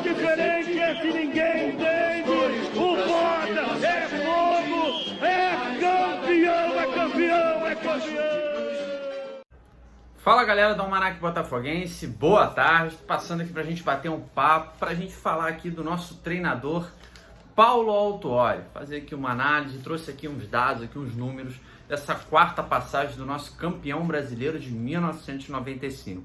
diferente, esse ninguém entende. O Bota é fogo, é campeão, é campeão, é campeão. Fala galera do Almanac Botafoguense, boa tarde. Passando aqui pra gente bater um papo, pra gente falar aqui do nosso treinador Paulo Autuori, fazer aqui uma análise, trouxe aqui uns dados, aqui uns números dessa quarta passagem do nosso campeão brasileiro de 1995.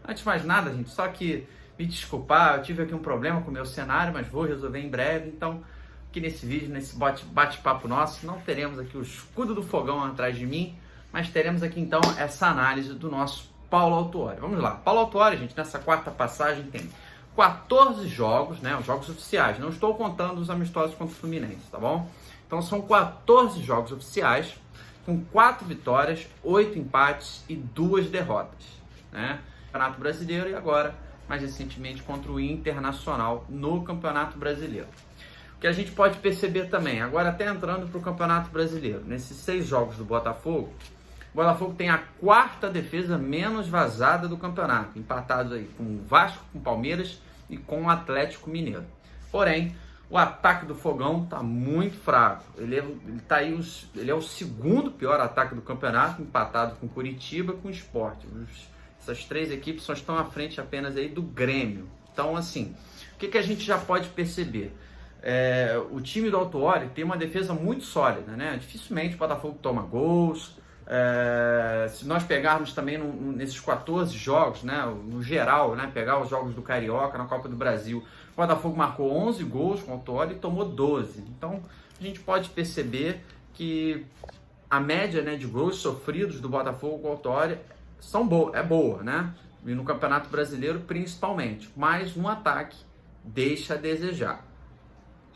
Antes de mais nada, gente, só que me desculpar, eu tive aqui um problema com o meu cenário, mas vou resolver em breve. Então, aqui nesse vídeo, nesse bate-papo nosso, não teremos aqui o escudo do fogão atrás de mim, mas teremos aqui então essa análise do nosso Paulo Autuori. Vamos lá, Paulo Autuori, gente, nessa quarta passagem tem 14 jogos, né, os jogos oficiais, não estou contando os amistosos contra o Fluminense, tá bom? Então são 14 jogos oficiais, com 4 vitórias, 8 empates e 2 derrotas, né? Campeonato Brasileiro e agora, mais recentemente, contra o Internacional no Campeonato Brasileiro. O que a gente pode perceber também, agora até entrando para o Campeonato Brasileiro, nesses 6 jogos do Botafogo, o Botafogo tem a quarta defesa menos vazada do campeonato, empatado aí com o Vasco, com o Palmeiras e com o Atlético Mineiro. Porém, o ataque do Fogão está muito fraco. Ele é o segundo pior ataque do campeonato, empatado com Curitiba e com o Sport. Essas 3 equipes só estão à frente apenas aí do Grêmio. Então, assim, o que a gente já pode perceber? O time do Autuori tem uma defesa muito sólida, né? Dificilmente o Botafogo toma gols. Se nós pegarmos também nesses 14 jogos, né, no geral, né, pegar os jogos do Carioca, na Copa do Brasil, o Botafogo marcou 11 gols com o Autuori e tomou 12. Então, a gente pode perceber que a média, né, de gols sofridos do Botafogo com o Autuori é boa, né? E no Campeonato Brasileiro principalmente, mas no ataque deixa a desejar.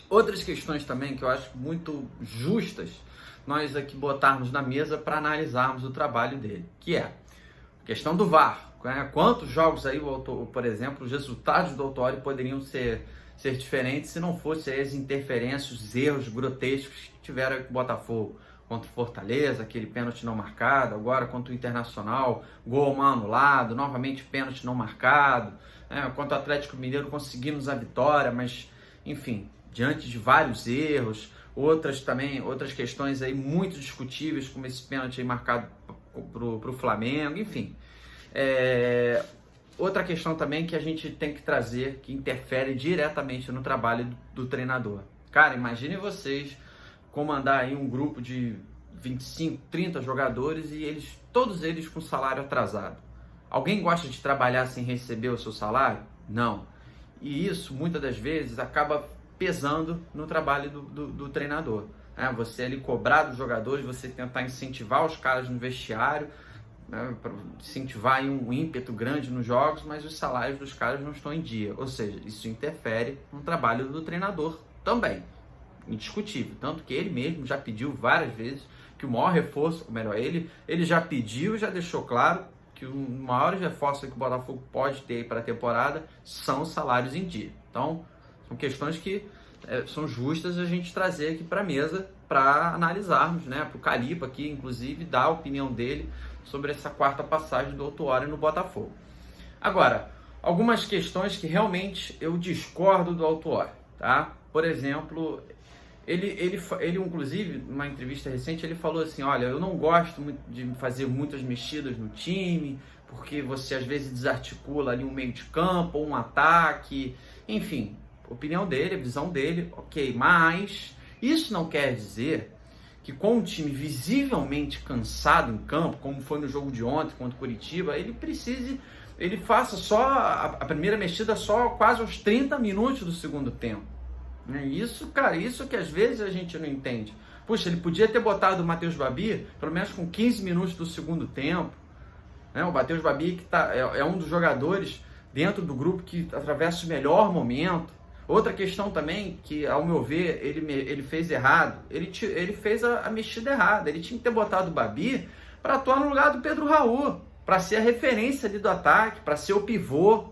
Outras questões também que eu acho muito justas nós aqui botarmos na mesa para analisarmos o trabalho dele, que é a questão do VAR. Né? Quantos jogos aí, por exemplo, os resultados do Autuori poderiam ser diferentes se não fossem as interferências, os erros grotescos que tiveram com o Botafogo, contra o Fortaleza, aquele pênalti não marcado, agora contra o Internacional, gol mal anulado, novamente pênalti não marcado, né? Contra o Atlético Mineiro conseguimos a vitória, mas enfim, diante de vários erros, outras questões aí muito discutíveis, como esse pênalti aí marcado pro Flamengo, enfim. Outra questão também que a gente tem que trazer, que interfere diretamente no trabalho do treinador. Cara, imagine vocês comandar aí um grupo de 25, 30 jogadores e todos eles com salário atrasado. Alguém gosta de trabalhar sem receber o seu salário? Não. E isso, muitas das vezes, acaba pesando no trabalho do treinador. Você ali cobrar dos jogadores, você tentar incentivar os caras no vestiário, né, para incentivar aí um ímpeto grande nos jogos, mas os salários dos caras não estão em dia. Ou seja, isso interfere no trabalho do treinador também. Indiscutível. Tanto que ele mesmo já pediu várias vezes que o maior reforço, ou melhor, ele já pediu e já deixou claro que o maior reforço que o Botafogo pode ter para a temporada são os salários em dia. Então, são questões que são justas a gente trazer aqui para a mesa para analisarmos, né? Para o Calipa aqui, inclusive, dar a opinião dele sobre essa quarta passagem do Autuori no Botafogo. Agora, algumas questões que realmente eu discordo do Autuori, tá? Por exemplo, ele inclusive, numa entrevista recente, ele falou assim, olha, eu não gosto muito de fazer muitas mexidas no time, porque você às vezes desarticula ali um meio de campo ou um ataque, enfim, opinião dele, a visão dele, ok, mas isso não quer dizer que com um time visivelmente cansado em campo, como foi no jogo de ontem contra o Curitiba, ele faça só a primeira mexida só quase aos 30 minutos do segundo tempo. Isso, cara, isso que às vezes a gente não entende. Puxa, ele podia ter botado o Matheus Babi pelo menos com 15 minutos do segundo tempo, né? O Matheus Babi que é um dos jogadores dentro do grupo que atravessa o melhor momento. Outra questão também que, ao meu ver, ele fez errado, ele fez a mexida errada. Ele tinha que ter botado o Babi para atuar no lugar do Pedro Raul, para ser a referência ali do ataque, para ser o pivô.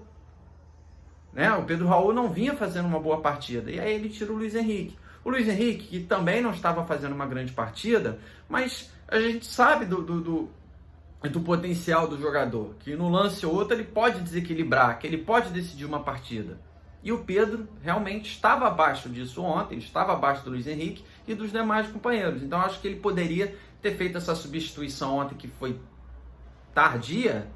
Né? O Pedro Raul não vinha fazendo uma boa partida, e aí ele tira o Luiz Henrique. O Luiz Henrique, que também não estava fazendo uma grande partida, mas a gente sabe do potencial do jogador, que no lance ou outro ele pode desequilibrar, que ele pode decidir uma partida. E o Pedro realmente estava abaixo disso ontem, estava abaixo do Luiz Henrique e dos demais companheiros. Então acho que ele poderia ter feito essa substituição ontem, que foi tardia,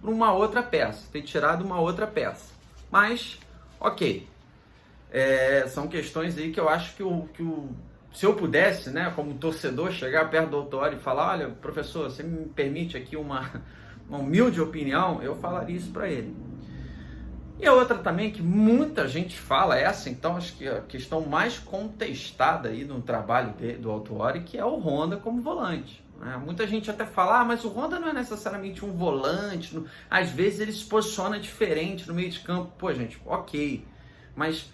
por uma outra peça, ter tirado uma outra peça. Mas, ok. São questões aí que eu acho que se eu pudesse, né, como torcedor, chegar perto do Autuori e falar, olha, professor, você me permite aqui uma humilde opinião, eu falaria isso para ele. E a outra também que muita gente fala, então acho que a questão mais contestada aí no trabalho do Autuori, que é o Honda como volante. Né? Muita gente até fala, mas o Honda não é necessariamente um volante, às vezes ele se posiciona diferente no meio de campo. Pô, gente, ok, mas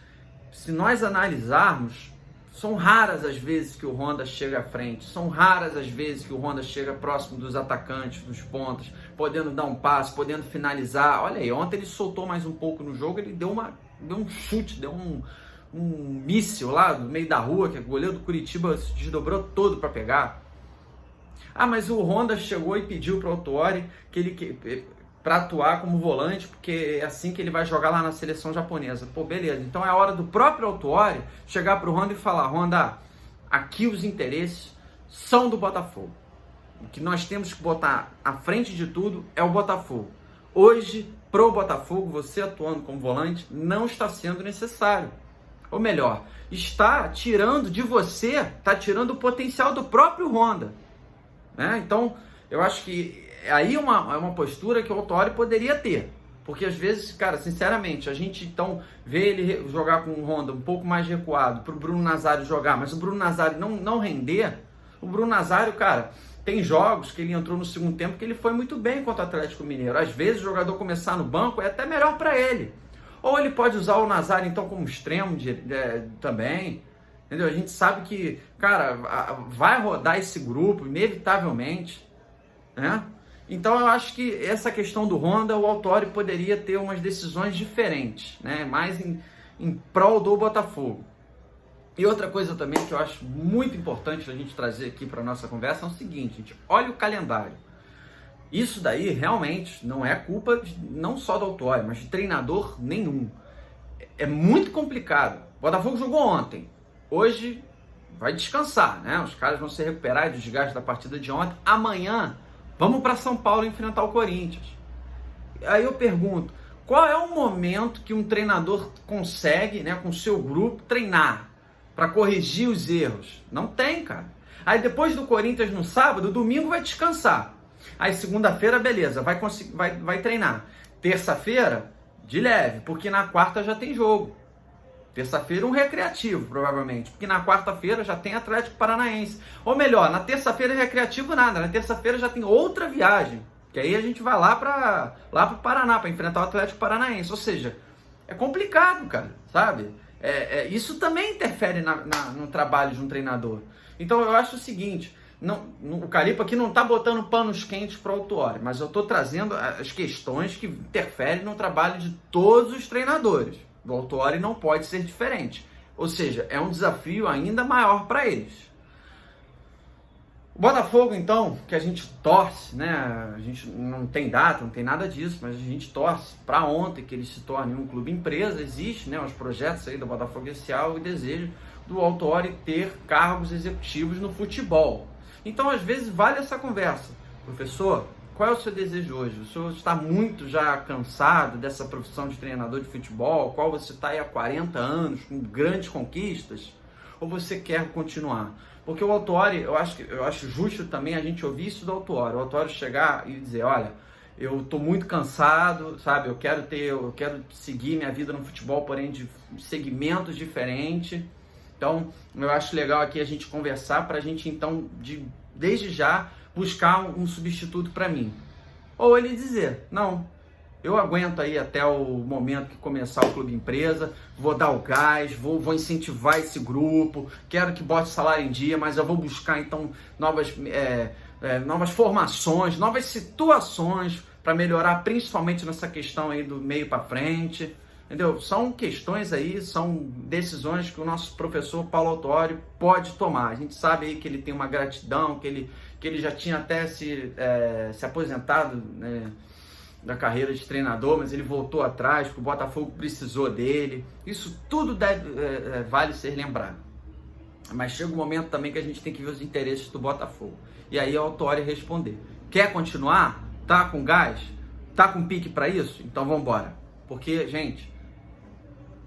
se nós analisarmos, são raras as vezes que o Honda chega à frente, são raras as vezes que o Honda chega próximo dos atacantes, dos pontas, podendo dar um passe, podendo finalizar. Olha aí, ontem ele soltou mais um pouco no jogo, ele deu um chute, deu um míssil lá no meio da rua, que o goleiro do Curitiba se desdobrou todo para pegar. Mas o Honda chegou e pediu para o Autuori para atuar como volante, porque é assim que ele vai jogar lá na seleção japonesa. Pô, beleza. Então é a hora do próprio Autuori chegar para o Honda e falar, Honda, aqui os interesses são do Botafogo. O que nós temos que botar à frente de tudo é o Botafogo. Hoje, pro Botafogo, você atuando como volante não está sendo necessário. Ou melhor, está tirando de você, está tirando o potencial do próprio Honda. Né? Então, eu acho que aí é uma postura que o Autuori poderia ter. Porque às vezes, cara, sinceramente, a gente então vê ele jogar com o Honda um pouco mais recuado, pro Bruno Nazário jogar, mas o Bruno Nazário não render. O Bruno Nazário, cara, tem jogos que ele entrou no segundo tempo que ele foi muito bem contra o Atlético Mineiro. Às vezes o jogador começar no banco é até melhor para ele. Ou ele pode usar o Nazário então como extremo também. Entendeu? A gente sabe que, cara, vai rodar esse grupo inevitavelmente, né? Então eu acho que essa questão do Honda, o Autuori poderia ter umas decisões diferentes, né? Mais em prol do Botafogo. E outra coisa também que eu acho muito importante a gente trazer aqui para a nossa conversa é o seguinte, gente, olha o calendário. Isso daí realmente não é culpa não só do Autuori, mas de treinador nenhum. É muito complicado. O Botafogo jogou ontem. Hoje vai descansar, né? Os caras vão se recuperar do desgaste da partida de ontem. Amanhã vamos para São Paulo enfrentar o Corinthians. Aí eu pergunto, qual é o momento que um treinador consegue, né, com o seu grupo, treinar para corrigir os erros? Não tem, cara. Aí depois do Corinthians no sábado, domingo vai descansar. Aí segunda-feira, beleza, vai treinar. Terça-feira, de leve, porque na quarta já tem jogo. Terça-feira um recreativo, provavelmente, porque na quarta-feira já tem Atlético Paranaense. Ou melhor, na terça-feira é recreativo nada, na terça-feira já tem outra viagem, que aí a gente vai lá para o Paraná, para enfrentar o Atlético Paranaense. Ou seja, é complicado, cara, sabe? Isso também interfere no trabalho de um treinador. Então eu acho o seguinte, o Caripa aqui não está botando panos quentes para o Autuori, mas eu estou trazendo as questões que interferem no trabalho de todos os treinadores. Do Autuori não pode ser diferente. Ou seja, é um desafio ainda maior para eles. O Botafogo, então, que a gente torce, né? A gente não tem data, não tem nada disso, mas a gente torce para ontem que ele se torne um clube empresa. Existe, né, os projetos aí do Botafogo S.A. o desejo do Autuori ter cargos executivos no futebol. Então, às vezes, vale essa conversa. Professor, qual é o seu desejo hoje? O senhor está muito já cansado dessa profissão de treinador de futebol, qual você está aí há 40 anos, com grandes conquistas, ou você quer continuar? Porque o Autuori, eu acho justo também a gente ouvir isso do Autuori. O Autuori chegar e dizer, olha, eu estou muito cansado, sabe? Eu quero seguir minha vida no futebol, porém de segmentos diferentes. Então, eu acho legal aqui a gente conversar para a gente, então, desde já, buscar um substituto para mim. Ou ele dizer, não, eu aguento aí até o momento que começar o clube empresa, vou dar o gás, vou incentivar esse grupo, quero que bote salário em dia, mas eu vou buscar então novas formações, novas situações para melhorar, principalmente nessa questão aí do meio para frente. Entendeu? São questões aí, são decisões que o nosso professor Paulo Autuori pode tomar. A gente sabe aí que ele tem uma gratidão, que ele já tinha até se aposentado, né, da carreira de treinador, mas ele voltou atrás, porque o Botafogo precisou dele. Isso tudo vale ser lembrado. Mas chega um momento também que a gente tem que ver os interesses do Botafogo. E aí é o Autuori responder. Quer continuar? Tá com gás? Tá com pique para isso? Então vamos embora. Porque, gente,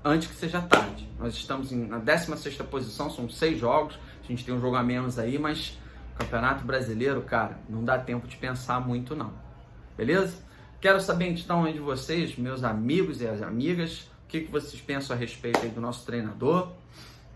antes que seja tarde. Nós estamos na 16ª posição, são 6 jogos. A gente tem um jogo a menos aí, mas o Campeonato Brasileiro, cara, não dá tempo de pensar muito não. Beleza? Quero saber então aí de vocês, meus amigos e as amigas, o que vocês pensam a respeito aí do nosso treinador.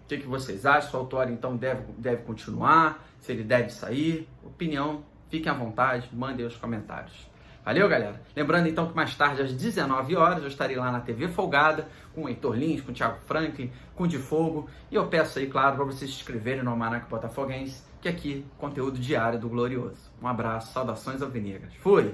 O que vocês acham? Se o Autuori então deve continuar, se ele deve sair. Opinião, fiquem à vontade, mandem os comentários. Valeu, galera? Lembrando então que mais tarde, às 19 horas, eu estarei lá na TV Folgada, com o Heitor Lins, com o Thiago Franklin, com o De Fogo. E eu peço aí, claro, para vocês se inscreverem no Almanaque Botafoguense, que aqui, conteúdo diário do Glorioso. Um abraço, saudações alvinegras. Fui!